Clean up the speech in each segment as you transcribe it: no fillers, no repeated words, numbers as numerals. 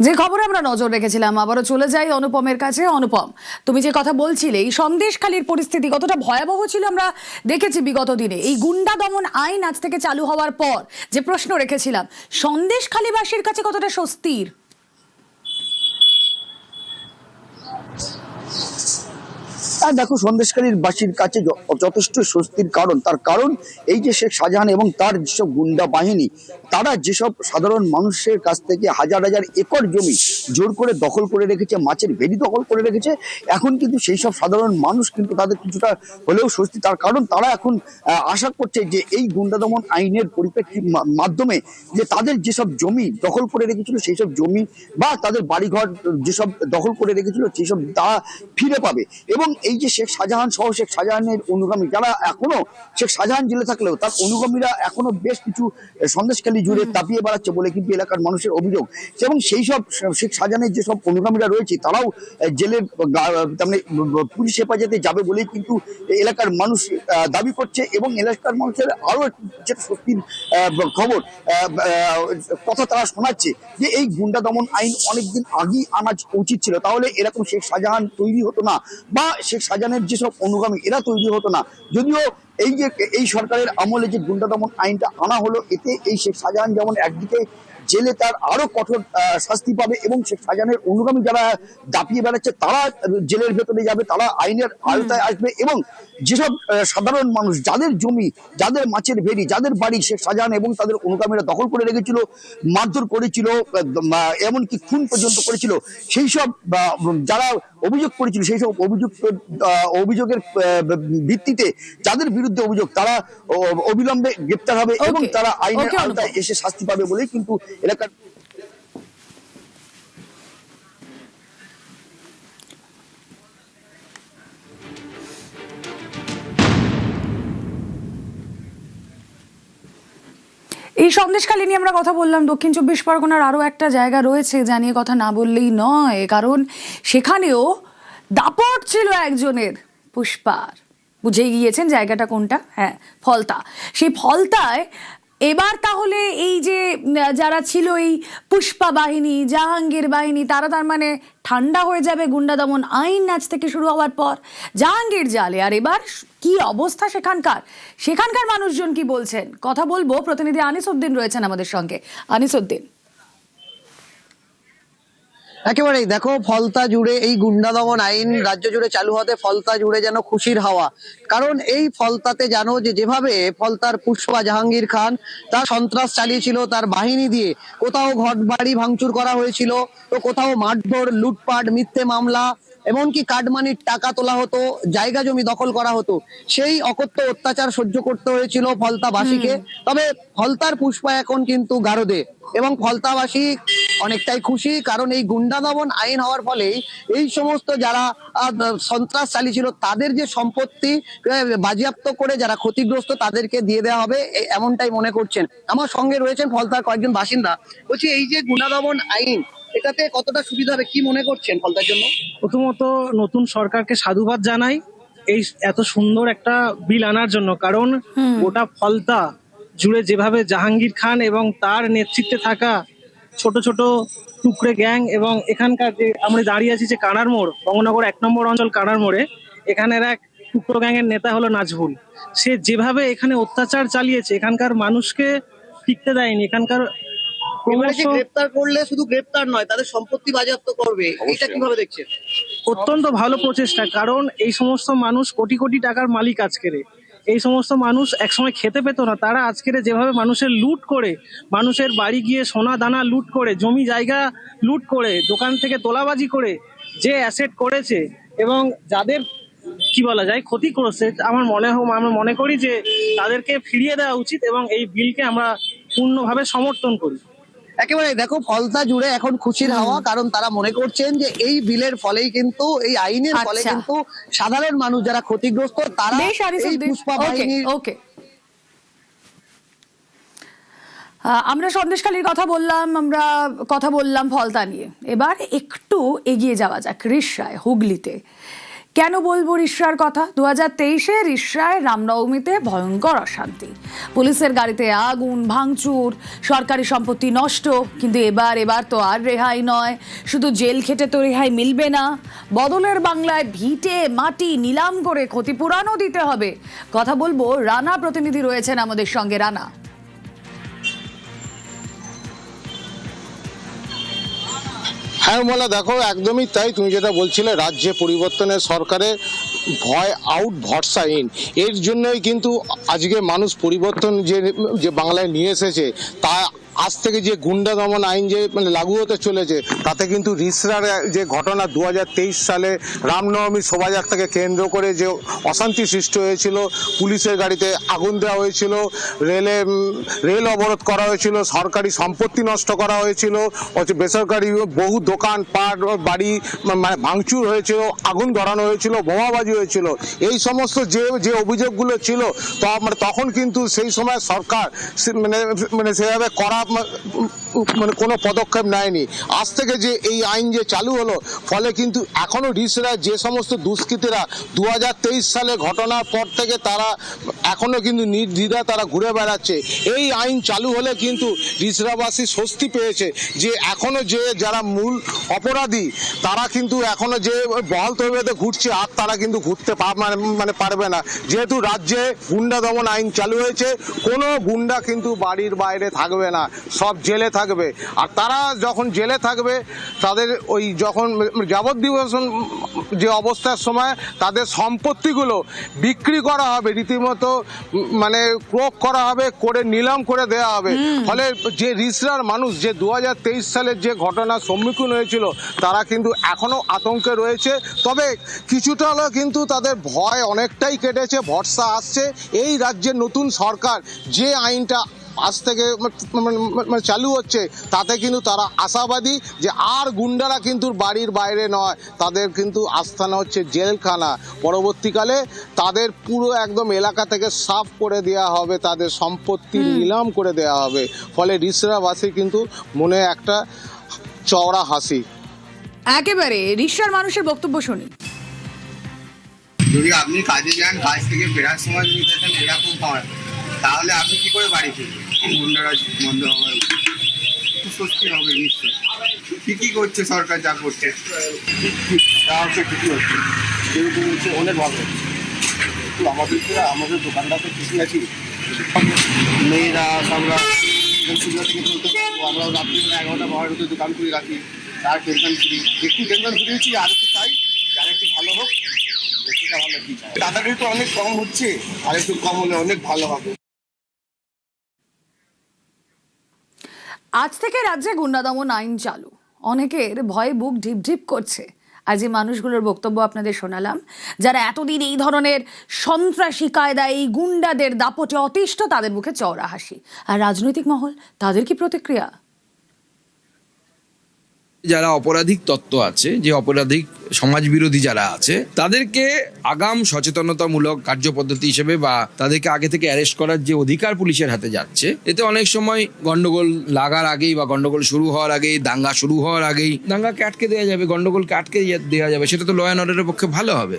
যে খবরে আমরা নজর রেখেছিলাম, আবারও চলে যাই অনুপমের কাছে। অনুপম, তুমি যে কথা বলছিলে, এই সন্দেশখালীর পরিস্থিতি কতটা ভয়াবহ ছিল আমরা দেখেছি বিগত দিনে। এই গুন্ডা দমন আইন আজ থেকে চালু হওয়ার পর যে প্রশ্ন রেখেছিলাম, সন্দেশখালীবাসীর কাছে কতটা স্বস্তির? দেখো, সন্দেশখালীর বাসীর কাছে যথেষ্ট স্বস্তির কারণ, তার কারণ এই যে শেখ শাহজাহান এবং তার যেসব গুন্ডা বাহিনী, তারা যেসব সাধারণ মানুষের কাছ থেকে হাজার হাজার একর জমি জোর করে দখল করে রেখেছে, মাছের ভেড়ি দখল করে রেখেছে, এখন কিন্তু সেই সব সাধারণ মানুষ কিন্তু তাদের কিছুটা হলেও স্বস্তি। তার কারণ তারা এখন আশা করছে যে এই গুন্ডা দমন আইনের পরিপ্রেক্ষির মাধ্যমে যে তাদের যেসব জমি দখল করে রেখেছিল, সেই সব জমি বা তাদের বাড়িঘর যেসব দখল করে রেখেছিল, সেই সব তারা ফিরে পাবে। এবং এই যে শেখ শাহজাহান সহ শেখ শাহজাহানের অনুগামী যারা এখনো শেখ শাহজাহান জেলে থাকলেও তার অনুগামীরা এখনো বেশ কিছু সন্দেশখালী জুড়ে তাপিয়ে বেড়াচ্ছে বলে কিন্তু এলাকার মানুষের অভিযোগ। এবং সেই সব শেখ শাহজাহানের যেসব অনুগামীরা রয়েছে তারাও জেলের মানে পুলিশ হেফাজতে যাবে বলেই কিন্তু এলাকার মানুষ দাবি করছে। এবং এলাকার মানুষের আরো যেটা সত্যির খবর কথা তারা শোনাচ্ছে যে এই গুন্ডা দমন আইন অনেকদিন আগেই আনা উচিত ছিল, তাহলে এরকম শেখ শাহজাহান তৈরি হতো না বা শেখ শাহজাহানের যেসব অনুগামী এরা তৈরি হতো না। যদিও এই যে এই সরকারের আমলে যে গুন্ডা দমন আইনটা আনা হলো, এতে এই শেখ শাহজাহান যেমন একদিকে জেলে তার আরো কঠোর শাস্তি পাবে এবং শেখ শাহজাহানের অনুগামী যারা দাপিয়ে বেড়াচ্ছে তারা জেলের ভেতরে যাবে, তারা আইনের আওতায় আসবে। এবং যেসব সাধারণ মানুষ যাদের জমি, যাদের মাছের ভেড়ি, যাদের বাড়ি শেখ শাহজাহান এবং তাদের অনুগামীরা দখল করে রেখেছিল, মারধর করেছিল, এমনকি খুন পর্যন্ত করেছিল, সেই সব যারা অভিযোগ করেছিল, সেই সব অভিযোগের ভিত্তিতে যাদের বিরুদ্ধে অভিযোগ তারা অবিলম্বে গ্রেপ্তার হবে এবং তারা আইনের আওতায় এসে শাস্তি পাবে বলেই কিন্তু এলাকার এই সন্দেশখালী নিয়ে আমরা কথা বললাম। দক্ষিণ চব্বিশ পরগনার আরো একটা জায়গা রয়েছে যা নিয়ে কথা না বললেই নয়, কারণ সেখানেও দাপট ছিল একজনের, পুষ্পার। বুঝেই গিয়েছেন জায়গাটা কোনটা? হ্যাঁ, ফলতা। সেই ফলতায় এবার তাহলে এই যে যারা ছিল এই পুষ্পা বাহিনী, জাহাঙ্গীর বাহিনী, তারা তার মানে ঠান্ডা হয়ে যাবে গুন্ডা দমন আইন আজ থেকে শুরু হওয়ার পর জাহাঙ্গীর জালে। আর এবার কি অবস্থা সেখানকার মানুষজন কি বলছেন কথা বলবো। প্রতিনিধি আনিস উদ্দিন রয়েছেন আমাদের সঙ্গে। আনিস উদ্দিন, একেবারেই দেখো, ফলতা জুড়ে এই গুন্ডা দমন আইন রাজ্য জুড়ে চালু হতে ফলতা জুড়ে যেন খুশির হাওয়া। কারণ এই ফলতাতে জানো যে যেভাবে ফলতার পুষ্পা জাহাঙ্গীর খান তার সন্ত্রাস চালিয়েছিল তার বাহিনী দিয়ে, কোথাও ঘর বাড়ি ভাঙচুর করা হয়েছিল, তো কোথাও মারধর, লুটপাট, মিথ্যে মামলা, এমনকি কাটমানির টাকা তোলা হতো, জায়গা জমি দখল করা হতো। সেই অকথ্য অত্যাচার সহ্য করতে হয়েছিল ফলতাবাসীকে। তবে ফলতার পুষ্পা এখন কিন্তু গারদে এবং ফলতাবাসী অনেকটাই খুশি, কারণ এই গুন্ডা দমন আইন হওয়ার ফলে এই সমস্ত যারা সন্ত্রাস চালিয়েছিল তাদের যে সম্পত্তি বাজেয়াপ্ত করে যারা ক্ষতিগ্রস্ত তাদেরকে দিয়ে দেওয়া হবে, এমনটাই মনে করছেন। আমার সঙ্গে রয়েছেন ফলতার কয়েকজন বাসিন্দা। বলছি, এই যে গুন্ডা দমন আইন, এটাতে কতটা সুবিধা হবে, কি মনে করছেন ফলতার জন্য? প্রথমত নতুন সরকারকে সাধুবাদ জানাই এই এত সুন্দর একটা বিল আনার জন্য, কারণ গোটা ফলতা জুড়ে যেভাবে জাহাঙ্গীর খান এবং তার নেতৃত্বে থাকা ছোট ছোট টুকরে গ্যাং, এবং এখানকার যে আমরা দাঁড়িয়ে আছি যে কানার মোড়, বঙ্গনগর 1 নম্বর অঞ্চল কানার মোড়ে, এখানের এক টুকরো গ্যাংয়ের নেতা হলো নাজবুল। সে যেভাবে এখানে অত্যাচার চালিয়েছে, এখানকার মানুষকে টিকতে দেয়নি। এখানকার গ্রেপ্তার করলে শুধু গ্রেপ্তার নয়, তাদের সম্পত্তি বাজেয়াপ্ত করবে, এটা কিভাবে দেখছেন? অত্যন্ত ভালো প্রচেষ্টা, কারণ এই সমস্ত মানুষ কোটি কোটি টাকার মালিক আজকের। এই সমস্ত মানুষ একসময় খেতে পেত না, তারা আজকের যেভাবে মানুষের লুট করে, মানুষের বাড়ি গিয়ে সোনা দানা লুট করে, জমি জায়গা লুট করে, দোকান থেকে তোলাবাজি করে যে অ্যাসেট করেছে এবং যাদের কি বলা যায় ক্ষতি করেছে, আমরা মনে করি যে তাদেরকে ফিরিয়ে দেওয়া উচিত এবং এই বিলকে আমরা পূর্ণভাবে সমর্থন করি। একেবারে দেখো, ফলতা জুড়ে এখন খুশির হাওয়া, কারণ তারা মনে করছেন যে এই বিলের ফলেই কিন্তু, এই আইনের ফলে কিন্তু সাধারণ মানুষ যারা ক্ষতিগ্রস্ত তারা এই পুষ্পা বাহিনীর। আমরা সন্দেশখালীর আমরা কথা বললাম ফলতা নিয়ে। এবার একটু এগিয়ে যাওয়া যাক রিষড়ায়, হুগলিতে। কেন বলবো রিসরার কথা? 2023-এ রিসরায় রামনবমীতে ভয়ঙ্কর অশান্তি, পুলিশের গাড়িতে আগুন, ভাঙচুর, সরকারি সম্পত্তি নষ্ট। কিন্তু এবার তো আর রেহাই নয়। শুধু জেল খেটে তো রেহাই মিলবে না, বদলের বাংলায় ভিটে মাটি নিলাম করে ক্ষতিপূরণও দিতে হবে। কথা বলবো, রানা প্রতিনিধি রয়েছেন আমাদের সঙ্গে। রানা, হ্যাঁ মোলা, দেখো একদমই তাই। তুমি যেটা বলছিলে, রাজ্যে পরিবর্তনের সরকারের ভয় আউট ভরসা ইন, এর জন্যই কিন্তু আজকে মানুষ পরিবর্তন যে বাংলায় নিয়ে এসেছে। তা আজ থেকে যে গুন্ডা দমন আইন যে লাগু হতে চলেছে, তাতে কিন্তু রিসরার যে ঘটনা 2023 সালে রামনবমী শোভাযাত্রাকে কেন্দ্র করে যে অশান্তি সৃষ্টি হয়েছিল, পুলিশের গাড়িতে আগুন দেওয়া হয়েছিল, রেল অবরোধ করা হয়েছিল, সরকারি সম্পত্তি নষ্ট করা হয়েছিল, বেসরকারি বহু দোকান পাট বাড়ি ভাঙচুর হয়েছিল, আগুন ধরানো হয়েছিল, বোমাবাজি হয়েছিল। এই সমস্ত যে অভিযোগগুলো ছিল, তখন কিন্তু সেই সময় সরকার সেভাবে করা কোনো পদক্ষেপ নেয়নি। আজ থেকে যে এই আইন যে চালু হলো, ফলে কিন্তু এখনো রিসরা যে সমস্ত দুষ্কৃতীরা 2023 সালে ঘটনার পর থেকে তারা এখনো কিন্তু নির্দ্বিধা তারা ঘুরে বেড়াচ্ছে। এই আইন চালু হলে কিন্তু রিসরাবাসী স্বস্তি পেয়েছে যে এখনো যারা মূল অপরাধী তারা কিন্তু এখনো যে বহাল তবিয়তে ঘুরছে, আর তারা কিন্তু ঘুরতে পারবে না। যেহেতু রাজ্যে গুন্ডা দমন আইন চালু হয়েছে, কোনো গুন্ডা কিন্তু বাড়ির বাইরে থাকবে না, সব জেলে থাকবে। আর তারা যখন জেলে থাকবে, তাদের ওই যখন যাবজ্জীবন যে অবস্থার সময় তাদের সম্পত্তিগুলো বিক্রি করা হবে, রীতিমতো ক্রোক করা হবে, করে নিলাম করে দেওয়া হবে। ফলে যে রিসরার মানুষ যে 2023 সালের যে ঘটনার সম্মুখীন হয়েছিল, তারা কিন্তু এখনো আতঙ্কে রয়েছে। তবে কিছুটা হলেও কিন্তু তাদের ভয় অনেকটাই কেটেছে, ভরসা আসছে। এই রাজ্যের নতুন সরকার যে আইনটা আজ থেকে চালু হচ্ছে, তাতে কিন্তু তারা আশাবাদী যে আর গুন্ডারা কিন্তু বাড়ির বাইরে নয়, তাদের কিন্তু আস্থানা হচ্ছে জেলখানা। পরবর্তীকালে তাদের পুরো একদম এলাকা থেকে সাফ করে দেওয়া হবে, তাদের সম্পত্তি নিলাম করে দেওয়া হবে। ফলে রিসরাবাসী কিন্তু মনে একটা চওড়া হাসি। একেবারে রিসরার মানুষের বক্তব্য শুনি। যদি আপনি কাজে যান, কাজ থেকে ফেরার সময় যদি দেখেন এরকম হয়, তাহলে আপনি কি করে বাড়ি ফিরবেন? গুন্ডারাজ বন্ধ হওয়ার একটু স্বস্তি হবে নিশ্চয়। ঠিকই করছে সরকার, যা করছে যা হচ্ছে ঠিকই হচ্ছে, যেহেতু হচ্ছে অনেক ভালো হচ্ছে। একটু আমাদের দোকানদার তো ঠিকই আছি, মেয়েরা আমরা সুবিধা থেকে চলতে পারবো। আমরাও রাত্রি 11টা 12টার মধ্যে দোকান খুলে রাখি, তার টেনশন ফ্রি, একটু টেনশন ফ্রি হচ্ছি। আর একটু চাই যার একটু ভালো হোক, সেটা ভালো। কি চাই, দাদাটাই তো অনেক কম হচ্ছে, আর একটু কম হলে অনেক ভালো হবে। আজ থেকে রাজ্যে গুন্ডা দমন আইন চালু, অনেকের ভয়ে বুক ঢিপ ঢিপ করছে। আর যে মানুষগুলোর বক্তব্য আপনাদের শোনালাম, যারা এতদিন এই ধরনের সন্ত্রাসী কায়দায় এই গুন্ডাদের দাপটে অতিষ্ঠ, তাদের মুখে চওড়া হাসি। আর রাজনৈতিক মহল, তাদের কি প্রতিক্রিয়া? যারা অপরাধিক তত্ত্ব আছে, যে অপরাধিক সমাজ বিরোধী যারা আছে, তাদেরকে আগাম সচেতনতামূলক কার্যপদ্ধতি হিসেবে বা তাদেরকে আগে থেকে অ্যারেস্ট করার যে অধিকার পুলিশের হাতে যাচ্ছে, এতে অনেক সময় গন্ডগোল লাগার আগেই বা গন্ডগোল শুরু হওয়ার আগেই, দাঙ্গা শুরু হওয়ার আগেই দাঙ্গাকে আটকে দেওয়া যাবে, গন্ডগোলকে আটকে দেওয়া যাবে। সেটা তো ল অ্যান্ড অর্ডারের পক্ষে ভালো হবে।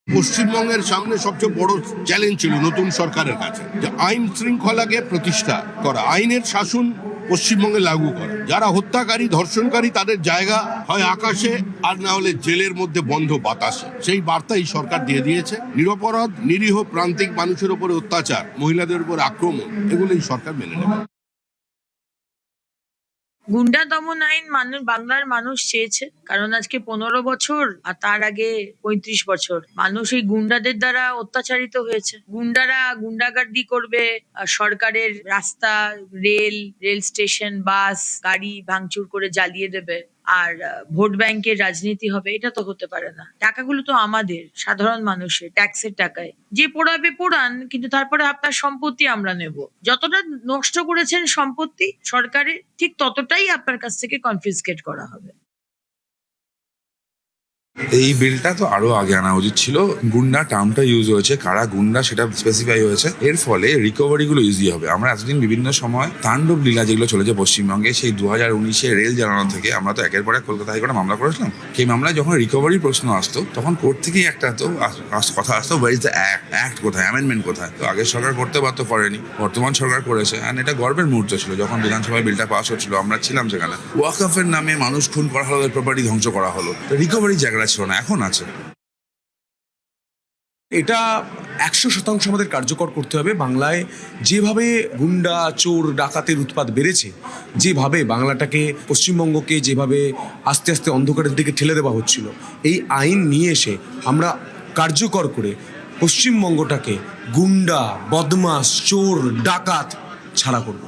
পশ্চিমবঙ্গের সামনে সবচেয়ে বড় চ্যালেঞ্জ ছিল নতুন সরকারের কাছে, যে আইন শৃঙ্খলাকে প্রতিষ্ঠা করা, আইনের শাসন পশ্চিমবঙ্গে লাগু করা। যারা হত্যাকারী, ধর্ষণকারী, তাদের জায়গা হয় আকাশে, আর না হলে জেলের মধ্যে বন্ধ বাতাসে। সেই বার্তা এই সরকার দিয়ে দিয়েছে। নিরপরাধ নিরীহ প্রান্তিক মানুষের উপরে অত্যাচার, মহিলাদের উপর আক্রমণ, এগুলো এই সরকার মেনে নেবে। গুন্ডা দমন আইন বাংলার মানুষ চেয়েছে, কারণ আজকে 15 বছর আর তার আগে 35 বছর মানুষ এই গুন্ডাদের দ্বারা অত্যাচারিত হয়েছে। গুন্ডারা গুন্ডাগার্দি করবে, সরকারের রাস্তা, রেল স্টেশন, বাস, গাড়ি ভাঙচুর করে জ্বালিয়ে দেবে, আর ভোট ব্যাংকের রাজনীতি হবে। এটা তো হতে পারে না। টাকাগুলো তো আমাদের সাধারণ মানুষের ট্যাক্সের টাকায়। যে পোড়াবে পোড়ান, কিন্তু তারপরে আপনার সম্পত্তি আমরা নেব। যতটা নষ্ট করেছেন সম্পত্তি সরকারের, ঠিক ততটাই আপনার কাছ থেকে কনফিসকেট করা হবে। এই বিলটা তো আরো আগে আনা উচিত ছিল। গুন্ডা টার্মটা ইউজ হয়েছে, কারা গুন্ডা সেটা স্পেসিফাই হয়েছে, এর ফলে রিকভারি গুলো ইজি হবে। আমরা এতদিন বিভিন্ন সময় তাণ্ডব লীলা যেগুলো চলেছে পশ্চিমবঙ্গে, সেই 2019-এ রেল জ্বালানো থেকে আমরা তো একের পর এক কলকাতা হাইকোর্টে মামলা করেছিলাম। সেই মামলায় যখন রিকভারি প্রশ্ন আসতো তখন কোর্ট থেকেই একটা তো কথা আসতো, ওয়ার ইজ দ্য অ্যাক্ট কোথায়, অ্যামেন্ডমেন্ট কোথায়। তো আগের সরকার করতে পারতো, করেনি, বর্তমান সরকার করেছে। অ্যান্ড এটা গর্বের মুহূর্ত ছিল যখন বিধানসভায় বিলটা পাস হচ্ছিল, আমরা ছিলাম সেখানে। ওয়াকফের নামে মানুষ খুন করা হলো, প্রপার্টি ধ্বংস করা হলো, রিকভারি জায়গাটা ছিল না, এখন আছে। এটা 100% আমাদের কার্যকর করতে হবে। বাংলায় যেভাবে গুন্ডা, চোর, ডাকাতের উৎপাত বেড়েছে, যেভাবে বাংলাটাকে, পশ্চিমবঙ্গকে যেভাবে আস্তে আস্তে অন্ধকারের দিকে ঠেলে দেওয়া হচ্ছিল, এই আইন নিয়ে এসে আমরা কার্যকর করে পশ্চিমবঙ্গটাকে গুন্ডা, বদমাস, চোর, ডাকাত ছাড়া করব।